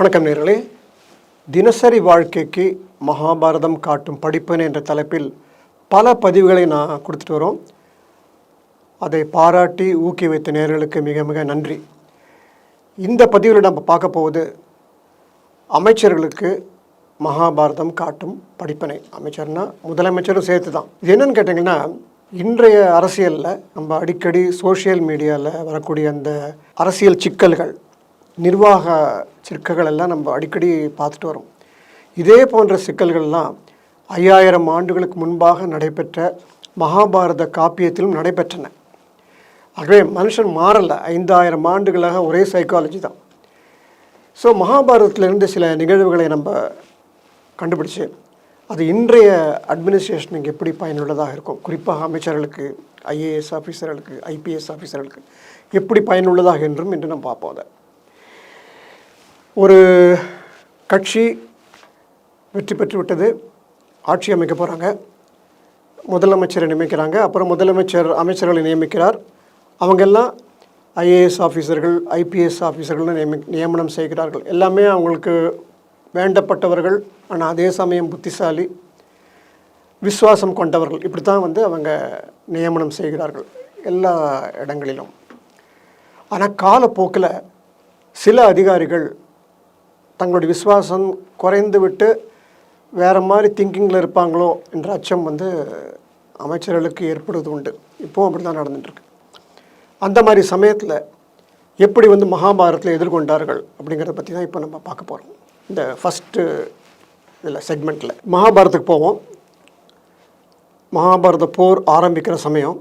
வணக்கம் நேயர்களே. தினசரி வாழ்க்கைக்கு மகாபாரதம் காட்டும் படிப்பினை என்ற தலைப்பில் பல பதிவுகளை நான் கொடுத்துட்டு வரோம். அதை பாராட்டி ஊக்கி வைத்த நேயர்களுக்கு மிக மிக நன்றி. இந்த பதிவில் நம்ம பார்க்க போவது அமைச்சர்களுக்கு மகாபாரதம் காட்டும் படிப்பினை. அமைச்சர்னா முதலமைச்சரும் சேர்த்து தான். இது என்னன்னு கேட்டிங்கன்னா, இன்றைய அரசியலில் நம்ம அடிக்கடி சோஷியல் மீடியாவில் வரக்கூடிய அந்த அரசியல் சிக்கல்கள், நிர்வாக சிக்கல்கள் எல்லாம் நம்ம அடிக்கடி பார்த்துட்டு வரோம். இதே போன்ற சிக்கல்கள்லாம் 5000 ஆண்டுகளுக்கு முன்பாக நடைபெற்ற மகாபாரத காப்பியத்திலும் நடைபெற்றன. ஆகவே மனுஷன் மாறலை. 5000 ஆண்டுகளாக ஒரே சைக்காலஜி தான். ஸோ மகாபாரதத்திலிருந்து சில நிகழ்வுகளை நம்ம கண்டுபிடிச்சு அது இன்றைய அட்மினிஸ்ட்ரேஷனுக்கு எப்படி பயனுள்ளதாக இருக்கும், குறிப்பாக அமைச்சர்களுக்கு, ஐஏஎஸ் ஆஃபீஸர்களுக்கு, ஐபிஎஸ் ஆஃபீஸர்களுக்கு எப்படி பயனுள்ளதாக என்றும் என்று நம்ம பார்ப்போம். அதை ஒரு கட்சி வெற்றி பெற்று விட்டது, ஆட்சி அமைக்க போகிறாங்க, முதலமைச்சரை நியமிக்கிறாங்க, அப்புறம் அமைச்சர்களை நியமிக்கிறார். அவங்கெல்லாம் ஐஏஎஸ் ஆஃபீஸர்கள், ஐபிஎஸ் ஆஃபீஸர்கள் நியமனம் செய்கிறார்கள். எல்லாமே அவங்களுக்கு வேண்டப்பட்டவர்கள், ஆனால் அதே சமயம் புத்திசாலி, விசுவாசம் கொண்டவர்கள். இப்படி தான் அவங்க நியமனம் செய்கிறார்கள் எல்லா இடங்களிலும். ஆனால் காலப்போக்கில் சில அதிகாரிகள் தங்களுடைய விசுவாசம் குறைந்து விட்டு வேறு மாதிரி திங்கிங்கில் இருப்பாங்களோ என்ற அச்சம் அமைச்சர்களுக்கு ஏற்படுவது உண்டு. இப்போவும் அப்படி தான் நடந்துட்டுருக்கு. அந்த மாதிரி சமயத்தில் எப்படி மகாபாரதத்தில் எதிர்கொண்டார்கள் அப்படிங்கிறத பற்றி தான் இப்போ நம்ம பார்க்க போகிறோம். இந்த ஃபஸ்ட்டு இதில் செக்மெண்ட்டில் மகாபாரதத்துக்கு போவோம். மகாபாரத போர் ஆரம்பிக்கிற சமயம்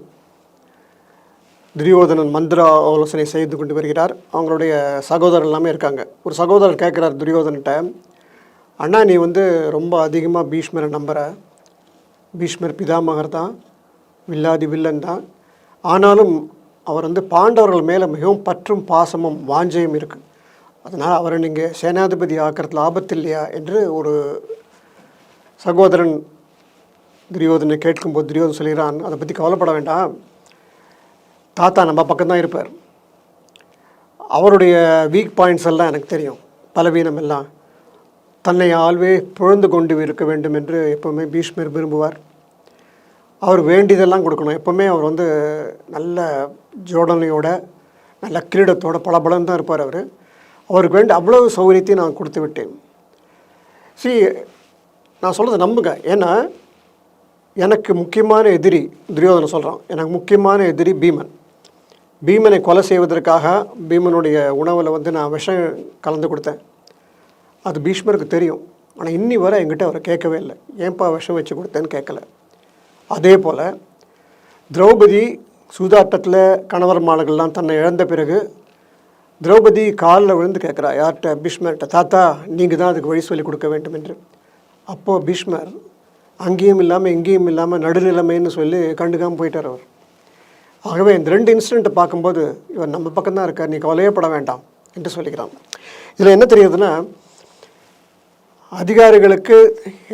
துரியோதனன் மந்திர ஆலோசனை செய்து கொண்டு வருகிறார். அவங்களுடைய சகோதரர் எல்லாமே இருக்காங்க. ஒரு சகோதரர் கேட்குறார் துரியோதன்கிட்ட, அண்ணா நீ ரொம்ப அதிகமாக பீஷ்மரை நம்புகிற, பீஷ்மர் பிதாமகர் தான், வில்லாதி வில்லன் தான், ஆனாலும் அவர் பாண்டவர்கள் மேலே மிகவும் பற்றும் பாசமும் வாஞ்சையும் இருக்குது, அதனால் அவரை நீங்கள் சேனாதிபதி ஆக்கிறதுல ஆபத்து இல்லையா என்று ஒரு சகோதரன் துரியோதனை கேட்கும்போது துரியோதன் சொல்கிறான், அதை பற்றி கவலைப்பட வேண்டாம், தாத்தா நம்ம பக்கம்தான் இருப்பார், அவருடைய வீக் பாயிண்ட்ஸ் எல்லாம் எனக்கு தெரியும், பலவீனம் எல்லாம், தன்னை ஆள்வே புழந்து கொண்டு இருக்க வேண்டும் என்று எப்போவுமே பீஷ்மர் விரும்புவார். அவர் வேண்டியதெல்லாம் கொடுக்கணும். எப்போவுமே அவர் நல்ல ஜோடனையோட நல்ல கிரீடத்தோட பலபலன்னு தான் இருப்பார். அவருக்கு வேண்டிய அவ்வளவு சௌகரியத்தையும் நான் கொடுத்து விட்டேன். நான் சொல்கிறத நம்புங்க. ஏன்னா எனக்கு முக்கியமான எதிரி துரியோதனை சொல்கிறான், எனக்கு முக்கியமான எதிரி பீமன். பீமனை கொலை செய்வதற்காக பீமனுடைய உணவில் நான் விஷம் கலந்து கொடுத்தேன். அது பீஷ்மருக்கு தெரியும். ஆனால் இன்னி வரை என்கிட்ட அவரை கேட்கவே இல்லை, ஏன்பா விஷம் வச்சு கொடுத்தேன்னு கேட்கல. அதே போல் திரௌபதி சூதாட்டத்தில் கணவர் மாடுகள்லாம் தன்னை இழந்த பிறகு திரௌபதி காலில் விழுந்து கேட்குறா, யார்கிட்ட? பீஷ்மர்கிட்ட. தாத்தா நீங்கள் தான் அதுக்கு வழி சொல்லி கொடுக்க வேண்டும் என்று. அப்போது பீஷ்மர் அங்கேயும் இல்லாமல் இங்கேயும் இல்லாமல் நடுநிலைமைன்னு சொல்லி கண்டுக்காமல் போயிட்டார் அவர். ஆகவே இந்த 2 இன்சிடெண்ட்டை பார்க்கும்போது இவர் நம்ம பக்கம்தான் இருக்கார், நீ கவலையப்பட வேண்டாம் என்று சொல்லிக்கிறான். இதில் என்ன தெரியுதுன்னா, அதிகாரிகளுக்கு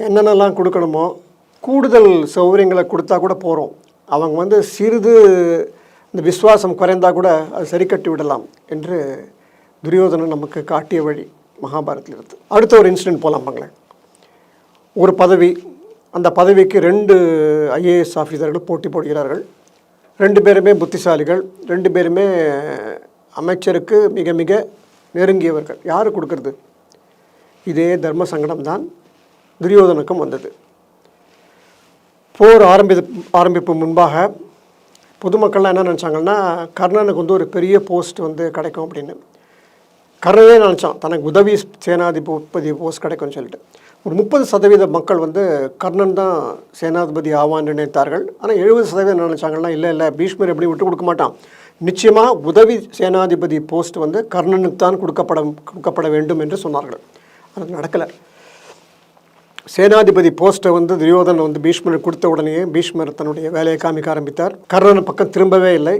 என்னென்னலாம் கொடுக்கணுமோ கூடுதல் சௌகரியங்களை கொடுத்தா கூட போகிறோம், அவங்க சிறிது இந்த விசுவாசம் குறைந்தால் கூட அது சரி கட்டி விடலாம் என்று துரியோதனன் நமக்கு காட்டிய வழி மகாபாரதத்தில் இருந்து. அடுத்த ஒரு இன்சிடெண்ட் போகலாம் பாங்களேன். ஒரு பதவி, அந்த பதவிக்கு 2 ஐஏஎஸ் ஆஃபீஸர்கள் போட்டி போடுகிறார்கள். 2 பேருமே புத்திசாலிகள், 2 பேருமே அமைச்சருக்கு மிக மிக நெருங்கியவர்கள். யார் கொடுக்கறது? இதே தர்ம சங்கடம் தான் துரியோதனுக்கும் வந்தது. போர் ஆரம்பிப்பு முன்பாக பொதுமக்கள்லாம் என்ன நினச்சாங்கன்னா, கர்ணனுக்கு ஒரு பெரிய போஸ்ட் கிடைக்கும் அப்படின்னு. கர்ணனே நினச்சான் தனக்கு உதவி சேனாதிபதி போஸ்ட் கிடைக்கும்னு சொல்லிட்டு. ஒரு 30% மக்கள் கர்ணன் தான் சேனாதிபதி ஆவான்னு நினைத்தார்கள். ஆனால் 70% என்ன நினச்சாங்கன்னா, இல்லை பீஷ்மர் எப்படி விட்டு கொடுக்க மாட்டான், நிச்சயமாக உதவி சேனாதிபதி போஸ்ட் கர்ணனுக்கு தான் கொடுக்கப்பட வேண்டும் என்று சொன்னார்கள். அது நடக்கலை. சேனாதிபதி போஸ்ட்டை துரியோதனன் பீஷ்மருக்கு கொடுத்த உடனே பீஷ்மர் தன்னுடைய வேலையை காமிக்க ஆரம்பித்தார். கர்ணன் பக்கம் திரும்பவே இல்லை.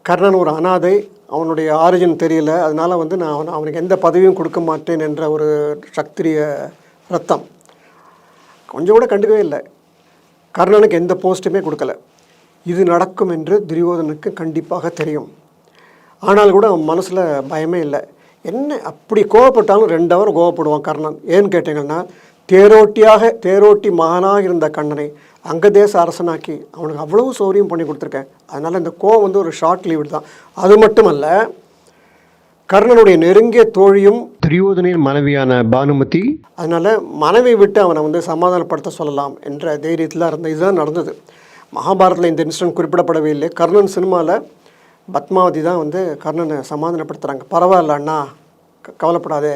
கர்ணன் ஒரு அனாதை, அவனுடைய ஆரிஜின் தெரியல, அதனால் நான் அவனுக்கு எந்த பதவியும் கொடுக்க மாட்டேன் என்ற ஒரு சத்திரிய ரத்தம் கொஞ்சம் கூட கண்டுக்கவே இல்லை. கர்ணனுக்கு எந்த போஸ்ட்டுமே கொடுக்கல. இது நடக்கும் என்று துரியோதனுக்கு கண்டிப்பாக தெரியும். ஆனால் கூட அவன் மனசில் பயமே இல்லை. என்ன அப்படி கோவப்பட்டாலும் 2 ஹவர் கோவப்படுவான் கர்ணன். ஏன்னு கேட்டிங்கன்னா, தேரோட்டி மகனாக இருந்த கண்ணனை அங்கதேச அரசனாக்கி அவனுக்கு அவ்வளவு சௌரியம் பண்ணி கொடுத்துருக்கேன். அதனால் இந்த கோவம் வந்து ஒரு ஷார்ட் லீவ்டு தான். அது மட்டுமல்ல, கர்ணனுடைய நெருங்கிய தோழியும் துரியோதனின் மனைவியான பானுமதி. அதனால் மனைவி விட்டு அவனை வந்து சமாதானப்படுத்த சொல்லலாம் என்ற தைரியத்தில் இருந்த இதுதான் நடந்தது. மகாபாரதத்தில் இந்த இன்சிடென்ட் குறிப்பிடப்படவே இல்லை. கர்ணன் சினிமாவில் பத்மாவதி தான் வந்து கர்ணனை சமாதானப்படுத்துகிறாங்க. பரவாயில்ல அண்ணா, கவலைப்படாதே,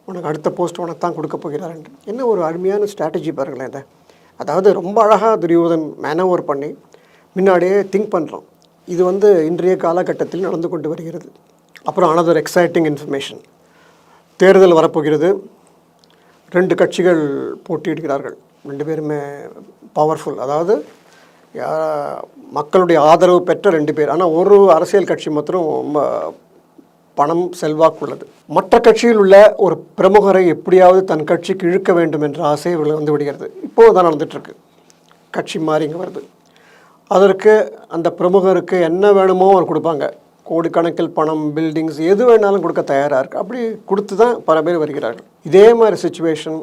உனக்கு அடுத்த போஸ்ட் உனக்கு தான் கொடுக்க போகிறாருன்ட்டு. என்ன ஒரு அருமையான ஸ்ட்ராட்டஜி பாருங்களேன் இதை. அதாவது ரொம்ப அழகாக துரியோதன் மேனோவர் பண்ணி முன்னாடியே திங்க் பண்ணுறோம். இது வந்து இன்றைய காலகட்டத்தில் நடந்து கொண்டு வருகிறது. அப்புறம் அனதர் எக்ஸைட்டிங் இன்ஃபர்மேஷன், தேர்தல் வரப்போகிறது. 2 கட்சிகள் போட்டியிடுகிறார்கள். 2 பேருமே பவர்ஃபுல், அதாவது மக்களுடைய ஆதரவு பெற்ற 2 பேர். ஆனால் ஒரு அரசியல் கட்சி மாத்திரம் ரொம்ப பணம் செல்வாக்கு உள்ளது. மற்ற கட்சியில் உள்ள ஒரு பிரமுகரை எப்படியாவது தன் கட்சிக்கு இழுக்க வேண்டும் என்ற ஆசை இவர்கள் வந்து விடுகிறது. இப்போது தான் நடந்துகிட்ருக்கு. கட்சி மாறி இங்கே வருது. அதற்கு அந்த பிரமுகருக்கு என்ன வேணுமோ அவர் கொடுப்பாங்க. கோடிக்கணக்கில் பணம், பில்டிங்ஸ், எது வேணாலும் கொடுக்க தயாராக இருக்குது. அப்படி கொடுத்து தான் பல பேர் வருகிறார்கள். இதே மாதிரி சுச்சுவேஷன்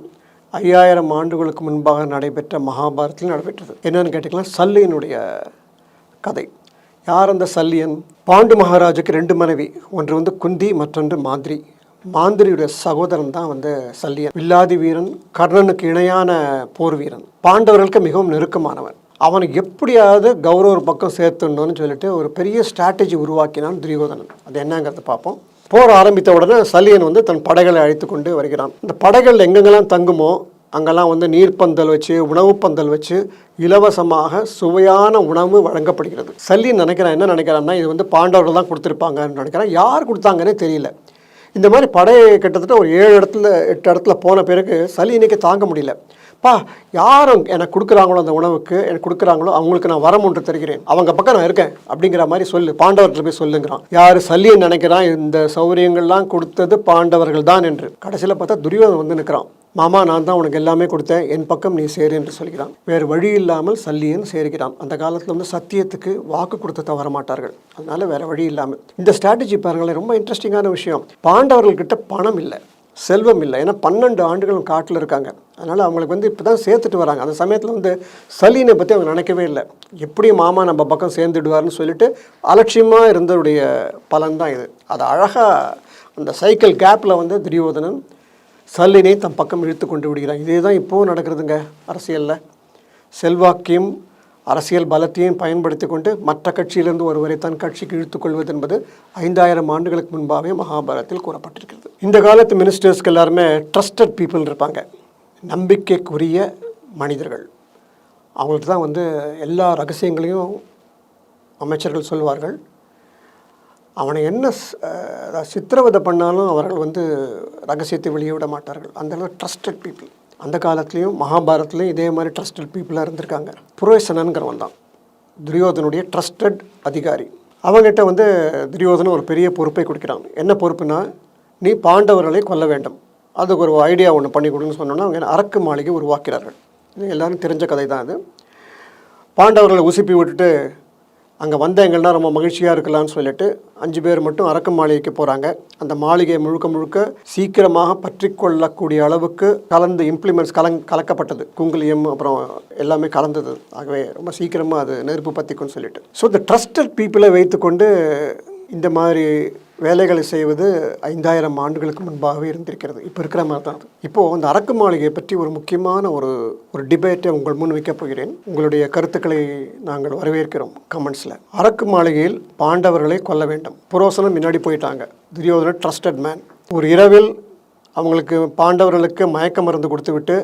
5000 ஆண்டுகளுக்கு முன்பாக நடைபெற்ற மகாபாரதத்தில் நடைபெற்றது. என்னென்னு கேட்டிங்கன்னா, சல்லியனுடைய கதை. யார் அந்த சல்லியன்? பாண்டு மகாராஜுக்கு 2 மனைவி. ஒன்று வந்து குந்தி, மற்றொன்று மாந்திரி. மாந்திரியுடைய சகோதரன் தான் வந்து சல்லியன். வில்லாதி வீரன், கர்ணனுக்கு இணையான போர் வீரன், பாண்டவர்களுக்கு மிகவும் நெருக்கமானவன். அவனுக்கு எப்படியாவது கௌரவர் பக்கம் சேர்த்துடணும்னு சொல்லிட்டு ஒரு பெரிய ஸ்ட்ராட்டஜி உருவாக்கினான் துரியோதனன். அது என்னங்கிறத பார்ப்போம். போர் ஆரம்பித்த உடனே சல்லியன் வந்து தன் படைகளை அழைத்து கொண்டு வருகிறான். இந்த படைகள் எங்கெங்கெல்லாம் தங்குமோ அங்கெல்லாம் வந்து நீர்ப்பந்தல் வச்சு, உணவு பந்தல் வச்சு இலவசமாக சுவையான உணவு வழங்கப்படுகிறது. சல்லியன் என்ன நினைக்கிறான்னா, இது வந்து பாண்டவர்கள் தான் கொடுத்துருப்பாங்கன்னு நினைக்கிறான். யார் கொடுத்தாங்கன்னே தெரியல. இந்த மாதிரி படையை கிட்டத்தட்ட ஒரு 8 இடத்துல போன பிறகு சல்லியனுக்கு தாங்க முடியல. யாரும் எனக்கு கொடுக்குறாங்களோ, அந்த உணவுக்கு எனக்கு கொடுக்குறாங்களோ அவங்களுக்கு நான் வரம் ஒன்று தருகிறேன், அவங்க பக்கம் நான் இருக்கேன் அப்படிங்கிற மாதிரி சொல்லு, பாண்டவர்கள் போய் சொல்லுங்கிறான். யார் சல்லியன் நினைக்கிறான் இந்த சௌகரியங்கள்லாம் கொடுத்தது பாண்டவர்கள் தான் என்று. கடைசியில் பார்த்தா துரியோதனன் வந்து நிற்கிறான். மாமா, நான் தான் உனக்கு எல்லாமே கொடுத்தேன், என் பக்கம் நீ சேரு என்று சொல்கிறான். வேறு வழி இல்லாமல் சல்லியன் சேர்கிறான். அந்த காலத்தில் வந்து சத்தியத்துக்கு வாக்கு கொடுத்து தவற மாட்டார்கள். அதனால வேறு வழி இல்லாமல் இந்த ஸ்ட்ராட்டஜி பாருங்களேன். ரொம்ப இன்ட்ரெஸ்டிங்கான விஷயம். பாண்டவர்கள்கிட்ட பணம் இல்லை, செல்வம் இல்லை. ஏன்னா 12 ஆண்டுகள் காட்டில் இருக்காங்க. அதனால் அவங்களுக்கு வந்து இப்போ தான் சேர்த்துட்டு வராங்க. அந்த சமயத்தில் வந்து சல்லியனை பற்றி அவங்க நினைக்கவே இல்லை. எப்படியும் மாமா நம்ம பக்கம் சேர்ந்துடுவார்னு சொல்லிட்டு அலட்சியமாக இருந்ததுடைய பலன் தான் இது. அது அழகாக அந்த சைக்கிள் கேப்பில் வந்து துரியோதனன் சல்லியனை தன் பக்கம் இழுத்து கொண்டு விடுகிறான். இதே தான் இப்போவும் நடக்கிறதுங்க அரசியலில். செல்வாக்கையும் அரசியல் பலத்தையும் பயன்படுத்தி கொண்டு மற்ற கட்சியிலிருந்து ஒருவரை தன் கட்சிக்கு இழுத்துக்கொள்வது என்பது 5000 ஆண்டுகளுக்கு முன்பாகவே மகாபாரதத்தில் கூறப்பட்டிருக்கிறது. இந்த காலத்து மினிஸ்டர்ஸ்க்கு எல்லாருமே ட்ரஸ்டட் பீப்புள் இருப்பாங்க, நம்பிக்கைக்குரிய மனிதர்கள். அவங்களுக்கு தான் வந்து எல்லா ரகசியங்களையும் அமைச்சர்கள் சொல்வார்கள். அவனை என்ன சித்திரவதை பண்ணாலும் அவர்கள் வந்து ரகசியத்தை வெளியே விட மாட்டார்கள். அந்த அளவு ட்ரஸ்டட் பீப்புள். அந்த காலத்துலேயும் மகாபாரத்லேயும் இதே மாதிரி ட்ரஸ்டட் பீப்புளாக இருந்திருக்காங்க. புரோசனன்கிறவன் தான் துரியோதனுடைய ட்ரஸ்டட் அதிகாரி. அவங்ககிட்ட வந்து துரியோதனன் ஒரு பெரிய பொறுப்பை கொடுக்கிறான். என்ன பொறுப்புனா, நீ பாண்டவர்களை கொல்ல வேண்டும், அதுக்கு ஒரு ஐடியா ஒன்று பண்ணி கொடுன்னு சொன்னோன்னா அவங்க அரக்கு மாளிகை உருவாக்கிறார்கள். இது எல்லோரும் தெரிஞ்ச கதை தான். அது பாண்டவர்களை உசுப்பி விட்டுட்டு அங்கே வந்தவங்கள்லாம் ரொம்ப மகிழ்ச்சியாக இருக்கலாம்னு சொல்லிட்டு 5 பேர் மட்டும் அரக்கு மாளிகைக்கு போகிறாங்க. அந்த மாளிகை முழுக்க சீக்கிரமாக பற்றி கொள்ளக்கூடிய அளவுக்கு கலந்து இம்ப்ளிமெண்ட்ஸ் கலக்கப்பட்டது. குங்குலியம் அப்புறம் எல்லாமே கலந்தது. ஆகவே ரொம்ப சீக்கிரமாக அது நெருப்பு பற்றிக்குன்னு சொல்லிட்டு. ஸோ இந்த ட்ரஸ்டட் பீப்புளை வைத்துக்கொண்டு இந்த மாதிரி வேலைகளை செய்வது 5000 ஆண்டுகளுக்கு முன்பாகவே இருந்திருக்கிறது. இப்போ இருக்கிற மாதிரி தான். இப்போது அந்த அரக்கு மாளிகையை பற்றி ஒரு முக்கியமான ஒரு டிபேட்டை உங்கள் முன் வைக்கப் போகிறேன். உங்களுடைய கருத்துக்களை நாங்கள் வரவேற்கிறோம் கமெண்ட்ஸில். அரக்கு மாளிகையில் பாண்டவர்களை கொல்ல வேண்டும். புரோசனம் முன்னாடி போயிட்டாங்க. Duryodhana trusted man. ஒரு இரவில் அவங்களுக்கு பாண்டவர்களுக்கு மயக்க மருந்து கொடுத்து விட்டு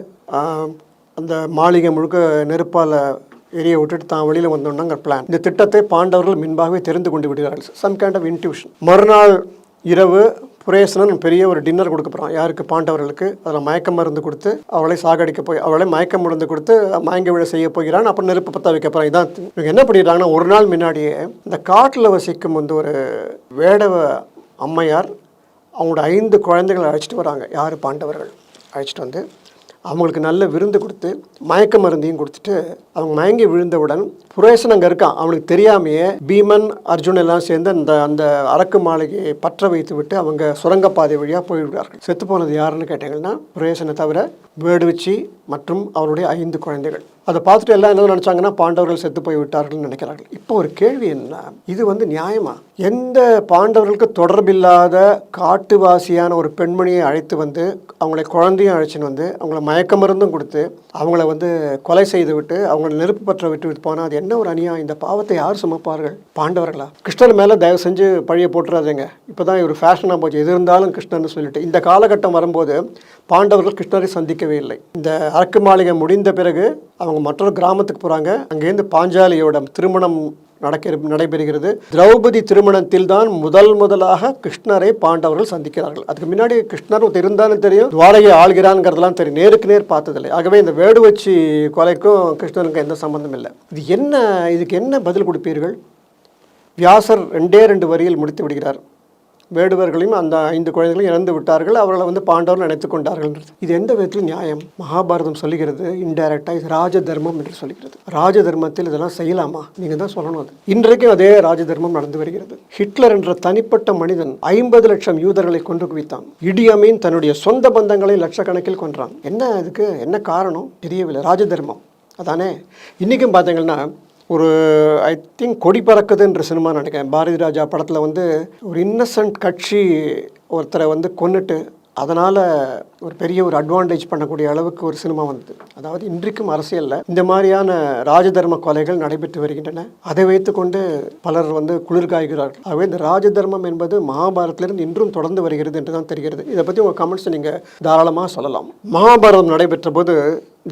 அந்த மாளிகை முழுக்க நெருப்பால் எரிய விட்டுட்டு தான் வெளியில் வந்தோம்னாங்கிற பிளான். இந்த திட்டத்தை பாண்டவர்கள் முன்பாகவே தெரிந்து கொண்டு விடுகிறார்கள். Some kind of intuition. மறுநாள் இரவு புரேசனன் பெரிய ஒரு டின்னர் கொடுக்க போகிறான். யாருக்கு? பாண்டவர்களுக்கு. அதில் மயக்க மருந்து கொடுத்து அவளை சாகடிக்க அவளை மயக்க மருந்து கொடுத்து மயங்க விழ செய்ய போகிறான். அப்புறம் நெருப்பு பற்ற வைக்க போகிறான். இதான் இவங்க என்ன பண்ணிடுறாங்கன்னா, ஒரு நாள் முன்னாடியே இந்த காட்டில் வசிக்கும் வந்து ஒரு வேடவ அம்மையார் அவங்களோட 5 குழந்தைகளை அழைச்சிட்டு வராங்க. யார்? பாண்டவர்கள் அழைச்சிட்டு வந்து அவங்களுக்கு நல்ல விருந்து கொடுத்து மயக்க மருந்தையும் கொடுத்துட்டு அவங்க மயங்கி விழுந்தவுடன் புரேசன் அங்கே இருக்கான், அவனுக்கு தெரியாமையே பீமன் அர்ஜுன் எல்லாம் சேர்ந்து அந்த அந்த அரக்கு மாளிகையை பற்ற வைத்து விட்டு அவங்க சுரங்கப்பாதை வழியாக போய்விடுவார்கள். செத்து போனது யாருன்னு கேட்டீங்கன்னா புரேசனை தவிர வேடுவச்சி மற்றும் அவருடைய 5 குழந்தைகள். அதை பார்த்துட்டு எல்லாம் என்ன நினச்சாங்கன்னா பாண்டவர்கள் செத்து போய் விட்டார்கள் நினைக்கிறார்கள். இப்போ ஒரு கேள்வி என்ன, இது வந்து நியாயமா? எந்த பாண்டவர்களுக்கு தொடர்பில்லாத காட்டுவாசியான ஒரு பெண்மணியை அழைத்து வந்து அவங்களை குழந்தையும் அழைச்சின்னு வந்து அவங்கள மயக்க மருந்தும் கொடுத்து அவங்கள வந்து கொலை செய்து விட்டு அவங்கள நெருப்பு பற்ற விட்டு போனால் அது என்ன ஒரு அநியாயம்? இந்த பாவத்தை யார் சுமப்பார்கள்? பாண்டவர்களா? கிருஷ்ணர் மேலே தயவு செஞ்சு பழியை போட்டுறாதீங்க. இப்போ தான் ஒரு ஃபேஷனாக போச்சு எது இருந்தாலும் கிருஷ்ணர்னு சொல்லிட்டு. இந்த காலகட்டம் வரும்போது பாண்டவர்கள் கிருஷ்ணரை சந்திக்கவே இல்லை. இந்த அரக்கு மாளிகை முடிந்த பிறகு அவங்க மற்றொரு கிராமத்துக்கு போகிறாங்க. அங்கேருந்து பாஞ்சாலியோட திருமணம் நடைபெறுகிறது. திரௌபதி திருமணத்தில் தான் முதலாக கிருஷ்ணரை பாண்டவர்கள் சந்திக்கிறார்கள். அதுக்கு முன்னாடி கிருஷ்ணர் இருந்தாலும் தெரியும், துவாரகை ஆள்கிறான்ங்கிறதுலாம் தெரியும், நேருக்கு நேர் பார்த்ததில்லை. ஆகவே இந்த வேடுவச்சி கொலைக்கும் கிருஷ்ணனுக்கும் எந்த சம்பந்தம் இல்லை. இதுக்கு என்ன பதில் கொடுப்பீர்கள்? வியாசர் 2 வரியில் முடித்து விடுகிறார். வேடுவர்களையும் அந்த 5 குழந்தைகளையும் இறந்து விட்டார்கள், அவர்களை வந்து பாண்டவர்கள் நினைத்து கொண்டார்கள். இது எந்த விதத்தில் நியாயம்? மகாபாரதம் சொல்லுகிறது இன்டைரக்டாக இது ராஜ தர்மம் என்று சொல்லுகிறது. ராஜ தர்மத்தில் இதெல்லாம் செய்யலாமா? நீங்கள் தான் சொல்லணும். அது இன்றைக்கும் அதே ராஜ தர்மம் நடந்து வருகிறது. ஹிட்லர் என்ற தனிப்பட்ட மனிதன் 50 லட்சம் யூதர்களை கொன்று குவித்தான். இடி அமீன் தன்னுடைய சொந்த பந்தங்களை லட்சக்கணக்கில் கொன்றான். இதுக்கு என்ன காரணம் தெரியவில்லை. ராஜ தர்மம் அதானே. இன்றைக்கும் பார்த்தீங்கன்னா ஒரு ஐ திங்க் கொடி பறக்குதுன்ற சினிமா நினைக்கிறேன், பாரதி ராஜா படத்தில் வந்து ஒரு இன்னசென்ட் கட்சி ஒருத்தரை வந்து கொன்னுட்டு அதனால் ஒரு பெரிய ஒரு அட்வான்டேஜ் பண்ணக்கூடிய அளவுக்கு ஒரு சினிமா வந்தது. அதாவது இன்றைக்கும் அரசியலில் இந்த மாதிரியான ராஜதர்ம கொலைகள் நடைபெற்று வருகின்றன. அதை வைத்துக்கொண்டு பலர் வந்து குளிர்காய்கிறார்கள். ஆகவே இந்த ராஜதர்மம் என்பது மகாபாரதத்திலிருந்து இன்றும் தொடர்ந்து வருகிறது என்று தான் தெரிகிறது. இதை பற்றி உங்கள் கமெண்ட்ஸ் நீங்கள் தாராளமாக சொல்லலாம். மகாபாரதம் நடைபெற்ற போது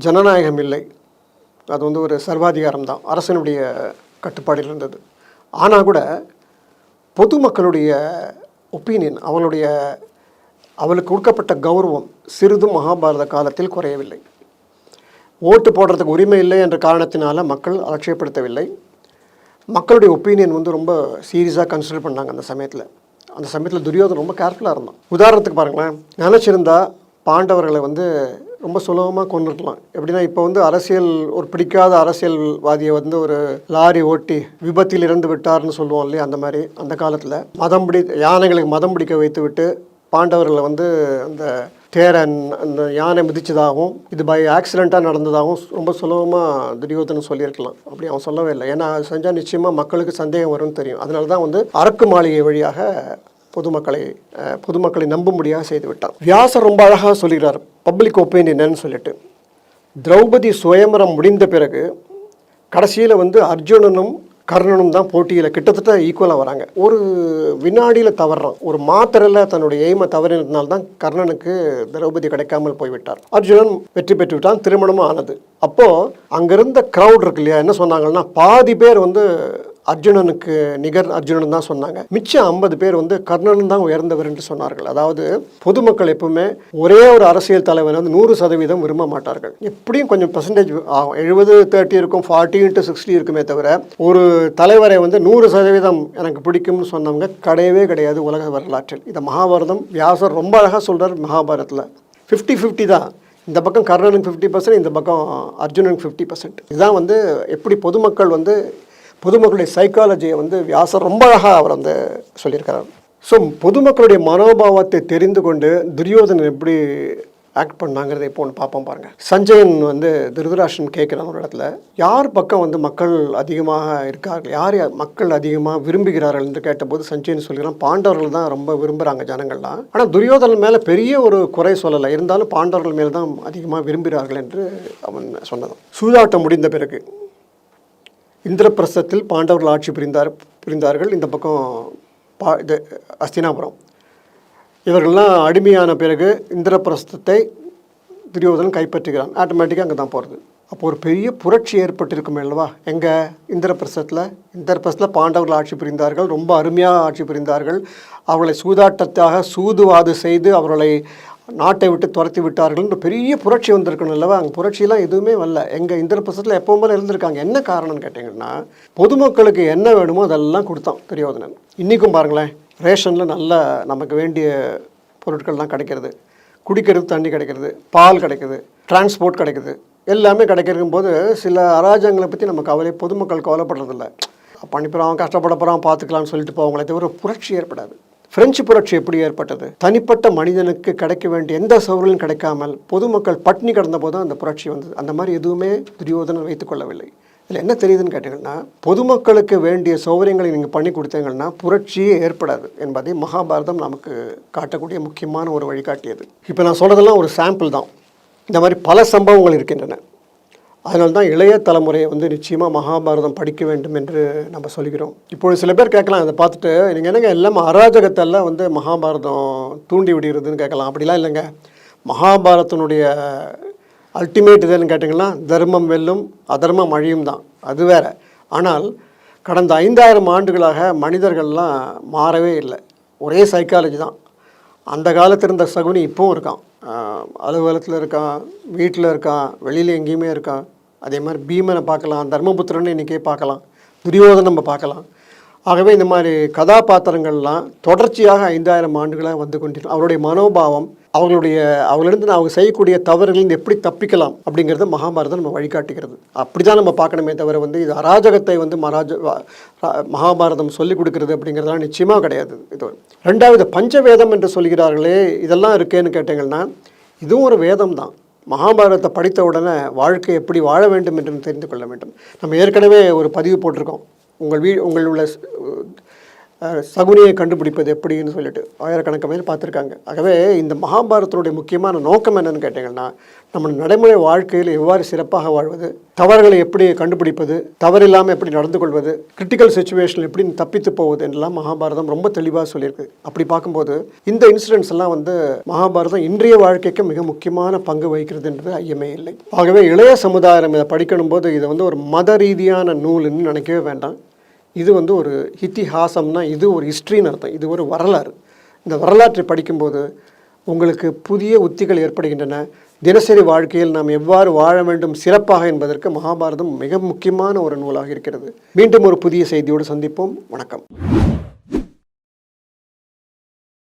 ஜனநாயகம் இல்லை, அது வந்து ஒரு சர்வாதிகாரம் தான், அரசனுடைய கட்டுப்பாடில் இருந்தது. ஆனால் கூட பொதுமக்களுடைய ஒப்பீனியன், அவளுக்கு கொடுக்கப்பட்ட கௌரவம் சிறிதும் மகாபாரத காலத்தில் குறையவில்லை. ஓட்டு போடுறதுக்கு உரிமை இல்லை என்ற காரணத்தினால மக்கள் அலட்சியப்படுத்தவில்லை. மக்களுடைய ஒப்பீனியன் வந்து ரொம்ப சீரியஸாக கன்சிடர் பண்ணாங்க. அந்த சமயத்தில் துரியோதன் ரொம்ப கேர்ஃபுல்லாக இருந்தான். உதாரணத்துக்கு பாருங்களேன், நினச்சிருந்தா பாண்டவர்களை வந்து ரொம்ப சுலபமாக கொண்டுருக்கலாம். எப்படின்னா இப்போ வந்து ஒரு பிடிக்காத அரசியல்வாதியை வந்து ஒரு லாரி ஓட்டி விபத்தில் இறந்து விட்டார்னு சொல்லுவோம் இல்லையா, அந்த மாதிரி அந்த காலத்தில் யானைகளுக்கு மதம் பிடிக்க வைத்து விட்டு பாண்டவர்களை வந்து அந்த அந்த யானை மிதிச்சதாகவும் இது பை ஆக்சிடெண்ட்டாக நடந்ததாகவும் ரொம்ப சுலபமாக துரியோதனன் சொல்லியிருக்கலாம். அப்படி அவன் சொல்லவே இல்லை. ஏன்னா அது செஞ்சால் நிச்சயமாக மக்களுக்கு சந்தேகம் வரும்னு தெரியும். அதனால தான் வந்து அரக்கு மாளிகை வழியாக பொதுமக்களை நம்பும்படியாக செய்து விட்டான். வியாசர் ரொம்ப அழகாக சொல்கிறார் பப்ளிக் ஒப்பீனியன்னு சொல்லிட்டு. திரௌபதி சுயம்பரம் முடிந்த பிறகு கடைசியில் வந்து அர்ஜுனனும் கர்ணனும் தான் போட்டியில் கிட்டத்தட்ட ஈக்குவலாக வராங்க. ஒரு வினாடியில் தவறான், ஒரு மாத்திரையில் தன்னுடைய எய்மை தவறினதுனால்தான் கர்ணனுக்கு திரௌபதி கிடைக்காமல் போய்விட்டார். அர்ஜுனன் வெற்றி பெற்று விட்டான், திருமணமும் ஆனது. அப்போது அங்கிருந்த க்ரௌட் இருக்கு இல்லையா, என்ன சொன்னாங்கன்னா பாதி பேர் வந்து அர்ஜுனனுக்கு நிகர் அர்ஜுனன் தான் சொன்னாங்க. மிச்சம் 50 பேர் வந்து கர்ணன் தான் உயர்ந்தவர் என்று சொன்னார்கள். அதாவது பொதுமக்கள் எப்பவுமே ஒரே ஒரு அரசியல் தலைவரை வந்து 100% விரும்ப மாட்டார்கள். எப்படியும் கொஞ்சம் பர்சன்டேஜ் ஆகும், 70-30 இருக்கும், 40-60 இருக்குமே தவிர ஒரு தலைவரை வந்து 100% எனக்கு பிடிக்கும்னு சொன்னவங்க கிடையவே கிடையாது உலக வரலாற்றில். இதை மகாபாரதம் வியாசர் ரொம்ப அழகாக சொல்கிறார். மகாபாரதத்தில் 50-50 தான். இந்த பக்கம் கர்ணனுக்கு 50%, இந்த பக்கம் அர்ஜுனனுக்கு 50%. இதுதான் வந்து எப்படி பொதுமக்களுடைய சைக்காலஜியை வந்து வியாசர் ரொம்ப அழகாக அவர் வந்து சொல்லியிருக்கிறார். ஸோ பொதுமக்களுடைய மனோபாவத்தை தெரிந்து கொண்டு துரியோதனன் எப்படி ஆக்ட் பண்ணாங்கிறத இப்போ ஒன்று பார்ப்போம் பாருங்கள். சஞ்சயன் வந்து திருதராஷ்டிரன் கேட்குறான் ஒரு இடத்துல, யார் பக்கம் வந்து மக்கள் அதிகமாக இருக்கார்கள், யார் மக்கள் அதிகமாக விரும்புகிறார்கள் என்று கேட்டபோது சஞ்சயன் சொல்கிறான் பாண்டவர்கள் தான் ரொம்ப விரும்புகிறாங்க ஜனங்கள்லாம். ஆனால் துரியோதனன் மேலே பெரிய ஒரு குறை சொல்லலை, இருந்தாலும் பாண்டவர்கள் மேலே தான் அதிகமாக விரும்புகிறார்கள் என்று அவன் சொன்னதான். சூதாட்டம் முடிந்த பிறகு இந்திரபிரஸ்தத்தில் பாண்டவர்கள் ஆட்சி புரிந்தார்கள். இந்த பக்கம் இது அஸ்தினாபுரம். இவர்கள்லாம் அடிமையான பிறகு இந்திரபிரஸ்தத்தை துரியோதனன் கைப்பற்றுகிறான். ஆட்டோமேட்டிக்காக அங்கே தான் போகிறது. அப்போ ஒரு பெரிய புரட்சி ஏற்பட்டிருக்கும் அல்லவா எங்கே இந்திரபிரஸ்தத்தில் பாண்டவர்கள் ஆட்சி புரிந்தார்கள், ரொம்ப அருமையாக ஆட்சி புரிந்தார்கள். அவர்களை சூதாட்டத்தாக சூதுவாது செய்து அவர்களை நாட்டை விட்டு துரத்தி விட்டார்கள். பெரிய புரட்சி வந்திருக்கணும் அல்லவா, அங்கே புரட்சியெல்லாம் எதுவுமே வரல. எங்கள் இந்திரபிரஸ்தத்தில் எப்போ போல இருந்திருக்காங்க. என்ன காரணம்னு கேட்டிங்கன்னா பொதுமக்களுக்கு என்ன வேணுமோ அதெல்லாம் கொடுத்தான் துரியோதனன். இன்றைக்கும் பாருங்களேன், ரேஷனில் நமக்கு வேண்டிய பொருட்கள்லாம் கிடைக்கிறது, குடிக்கிறது தண்ணி கிடைக்கிறது, பால் கிடைக்கிறது, டிரான்ஸ்போர்ட் கிடைக்குது, எல்லாமே கிடைக்கும் போது சில அராஜகங்களை பற்றி நம்ம பொதுமக்கள் கவலைப்படுறதில்ல. பண்ணிப்புறான், கஷ்டப்பட போகிறான், பார்த்துக்கலாம்னு சொல்லிட்டு போவாங்களே தவிர புரட்சி ஏற்படாது. பிரெஞ்சு புரட்சி எப்படி ஏற்பட்டது? தனிப்பட்ட மனிதனுக்கு கிடைக்க வேண்டிய எந்த சௌகரியம் கிடைக்காமல் பொதுமக்கள் பட்டினி கிடந்த போது அந்த புரட்சி வந்தது. அந்த மாதிரி எதுவுமே துரியோதனன் வைத்துக் கொள்ளவில்லை. இதில் என்ன தெரியுதுன்னு கேட்டிங்கன்னா, பொதுமக்களுக்கு வேண்டிய சௌகரியங்களை நீங்கள் பண்ணி கொடுத்தீங்கன்னா புரட்சியே ஏற்படாது என்பதை மகாபாரதம் நமக்கு காட்டக்கூடிய முக்கியமான ஒரு வழிகாட்டியது. இப்போ நான் சொல்கிறதெல்லாம் ஒரு சாம்பிள் தான். இந்த மாதிரி பல சம்பவங்கள் இருக்கின்றன. அதனால தான் இளைய தலைமுறையை நிச்சயமாக மகாபாரதம் படிக்க வேண்டும் என்று நம்ம சொல்கிறோம். இப்பொழுது சில பேர் கேட்கலாம், அதை பார்த்துட்டு நீங்கள் என்னங்க எல்லாம் அராஜகத்தெல்லாம் மகாபாரதம் தூண்டி விடுகிறதுன்னு கேட்கலாம். அப்படிலாம் இல்லைங்க. மகாபாரதத்தினுடைய அல்டிமேட் இதுன்னு கேட்டிங்கன்னா தர்மம் வெல்லும் அதர்மம் அழியும் தான், அது வேறு. ஆனால் கடந்த 5000 ஆண்டுகளாக மனிதர்கள்லாம் மாறவே இல்லை, ஒரே சைக்காலஜி தான். அந்த காலத்தில் இருந்த சகுனி இப்போவும் இருக்கான், அலுவலகத்தில் இருக்கான், வீட்டில் இருக்கான், வெளியில் எங்கேயுமே இருக்கான். அதே மாதிரி பீமனை பார்க்கலாம், தர்மபுத்திரன்னு இன்றைக்கே பார்க்கலாம், துரியோதனை நம்ம பார்க்கலாம். ஆகவே இந்த மாதிரி கதாபாத்திரங்கள்லாம் தொடர்ச்சியாக 5000 ஆண்டுகளாக வந்து கொண்டிருக்கும். அவருடைய மனோபாவம், அவர்களிருந்து அவங்க செய்யக்கூடிய தவறுகளிலிருந்து எப்படி தப்பிக்கலாம் அப்படிங்கிறத மகாபாரதம் நம்ம வழிகாட்டுகிறது. அப்படி தான் நம்ம பார்க்கணுமே தவிர இது அராஜகத்தை மகாபாரதம் சொல்லிக் கொடுக்கறது அப்படிங்கிறதுலாம் நிச்சயமாக கிடையாது. இது ரெண்டாவது பஞ்சவேதம் என்று சொல்கிறார்களே, இதெல்லாம் இருக்கேன்னு கேட்டிங்கன்னா இதுவும் ஒரு வேதம் தான். மகாபாரதத்தை படித்த உடனே வாழ்க்கை எப்படி வாழ வேண்டும் என்று தெரிந்து கொள்ள வேண்டும். நம்ம ஏற்கனவே ஒரு பதிவு போட்டிருக்கோம், உங்கள் உள்ள சகுனியை கண்டுபிடிப்பது எப்படின்னு சொல்லிட்டு ஆயிரக்கணக்கான பேர் பார்த்துருக்காங்க. ஆகவே இந்த மகாபாரதத்தினுடைய முக்கியமான நோக்கம் என்னன்னு கேட்டிங்கன்னா, நம்ம நடைமுறை வாழ்க்கையில் எவ்வாறு சிறப்பாக வாழ்வது, தவறுகளை எப்படி கண்டுபிடிப்பது, தவறு இல்லாமல் எப்படி நடந்து கொள்வது, கிரிட்டிக்கல் சுச்சுவேஷனில் எப்படி தப்பித்து போவது என்றெல்லாம் மகாபாரதம் ரொம்ப தெளிவாக சொல்லியிருக்கு. அப்படி பார்க்கும்போது இந்த இன்சிடென்ட்ஸ் எல்லாம் மகாபாரதம் இன்றைய வாழ்க்கைக்கு மிக முக்கியமான பங்கு வகிக்கிறது என்பது ஐயமே இல்லை. ஆகவே இளைய சமுதாயம் இதை படிக்கணும் போது இதை ஒரு மத ரீதியான நூல்னு நினைக்கவே வேண்டாம். இது ஒரு இத்திஹாசம்னா இது ஒரு ஹிஸ்ட்ரின்னு அர்த்தம், இது ஒரு வரலாறு. இந்த வரலாற்றை படிக்கும்போது உங்களுக்கு புதிய உத்திகள் ஏற்படுகின்றன. தினசரி வாழ்க்கையில் நாம் எவ்வாறு வாழ வேண்டும் சிறப்பாக என்பதற்கு மகாபாரதம் மிக முக்கியமான ஒரு நூலாக இருக்கிறது. மீண்டும் ஒரு புதிய செய்தியோடு சந்திப்போம். வணக்கம்.